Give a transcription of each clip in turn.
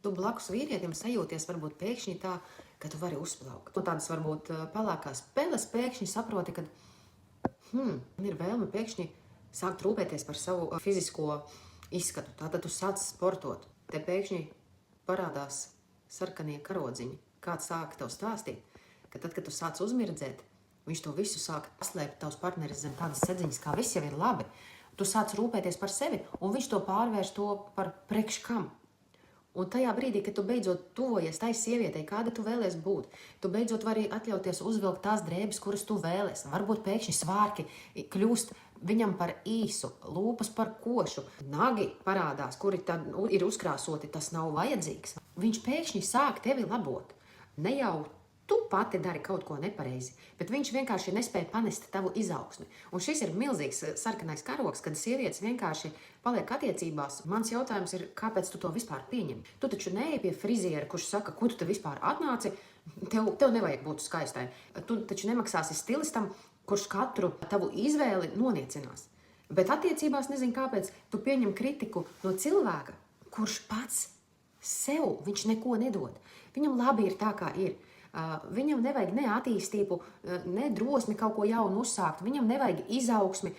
Tu blakus vīrietim sajūties varbūt pēkšņi tā, ka tu vari uzplaukt. No tādas varbūt pelēkās peles pēkšņi saproti, ka ir vēlme pēkšņi sākt rūpēties par savu fizisko izskatu. Tātad tu sāc sportot. Te pēkšņi parādās sarkanie karodziņi. Kāds sāka tev stāstīt, ka tad, kad tu sāc uzmirdzēt, viņš to visu sāk paslēpt tavs partneris zem tādas sedziņas, kā viss jau ir labi. Tu sāc rūpēties par sevi, un viņš to pārvērš to par priekš kam. Un tajā brīdī, kad tu beidzot tuvojies tai sievietei, kāda tu vēlies būt, tu beidzot vari atļauties uzvilkt tās drēbes, kuras tu vēlies. Varbūt pēkšņi svārki kļūst viņam par īsu, lūpas par košu, nagi parādās, kuri tad ir uzkrāsoti, tas nav vajadzīgs. Viņš pēkšņi sāk tevi labot. Ne jau tu pati dari kaut ko nepareizi, bet viņš vienkārši nespēja panest tavu izaugsmi. Un šis ir milzīgs sarkanais karogs, kad sievietes vienkārši paliek attiecībās. Mans jautājums ir, kāpēc tu to vispār pieņem? Tu taču neej pie friziera, kurš saka, ko tu te vispār atnāci, tev nevajag būt skaistai. Tu taču nemaksāsi stilistam, kurš katru tavu izvēli noniecinās. Bet attiecībās nezinu kāpēc tu pieņem kritiku no cilvēka, kurš pats sev viņš neko nedod. Viņam labi ir tā, kā ir. Viņam nevajag ne attīstību, ne drosmi kaut ko jaunu uzsākt. Viņam nevajag izaugsmi,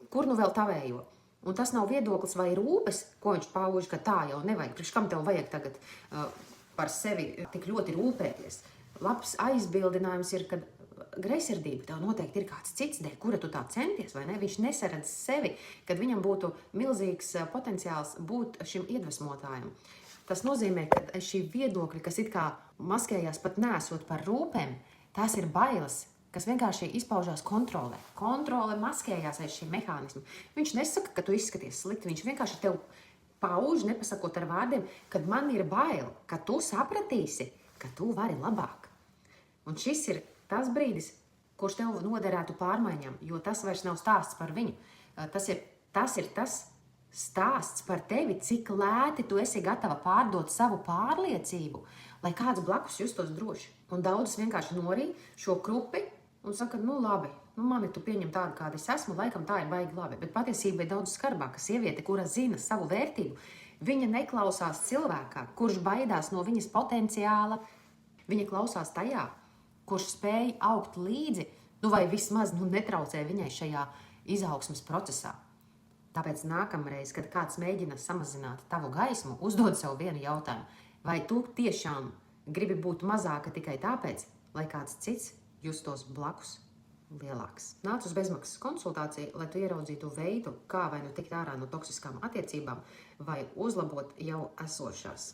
kur nu vēl tavējo. Un tas nav viedoklis vai rūpes, ko viņš pauž, ka tā jau nevajag. Priekš kam tev vajag tagad par sevi tik ļoti rūpēties? Labs aizbildinājums ir, kad greizsirdība tev noteikti ir kāds cits, dēļ kura tu tā centies, vai ne? Viņš nesaredz sevi, kad viņam būtu milzīgs potenciāls būt šim iedvesmotājam. Tas nozīmē, ka šī viedokļa, kas it kā maskējās pat nesot par rūpēm, tās ir bailes, kas vienkārši izpaužās kontrolē. Kontrole maskējās aiz šī mehānismu. Viņš nesaka, ka tu izskaties slikti, viņš vienkārši tev pauž, nepasakot ar vārdiem, kad man ir bail, ka tu sapratīsi, ka tu vari labāk. Un šis ir tas brīdis, kurš tev noderētu pārmaiņām, jo tas vairs nav stāsts par viņu. Tas ir tas stāsts par tevi, cik lēti tu esi gatava pārdot savu pārliecību, lai kāds blakus justos droši. Un daudzas vienkārši norī šo krupi un saka, labi, mani tu pieņem tādu, kāda es esmu, laikam tā ir baigi labi. Bet patiesība ir daudz skarbāka. Sieviete, kura zina savu vērtību, viņa neklausās cilvēkā, kurš baidās no viņas potenciāla. Viņa klausās tajā, kurš spēj augt līdzi, vai vismaz netraucē viņai šajā izaugsmes procesā. Tāpēc nākamreiz, kad kāds mēģina samazināt tavu gaismu, uzdod sev vienu jautājumu. Vai tu tiešām gribi būt mazāka tikai tāpēc, lai kāds cits justos blakus lielāks? Nāc uz bezmaksas konsultāciju, lai tu ieraudzītu veidu, kā vai nu tikt ārā no toksiskām attiecībām, vai uzlabot jau esošās.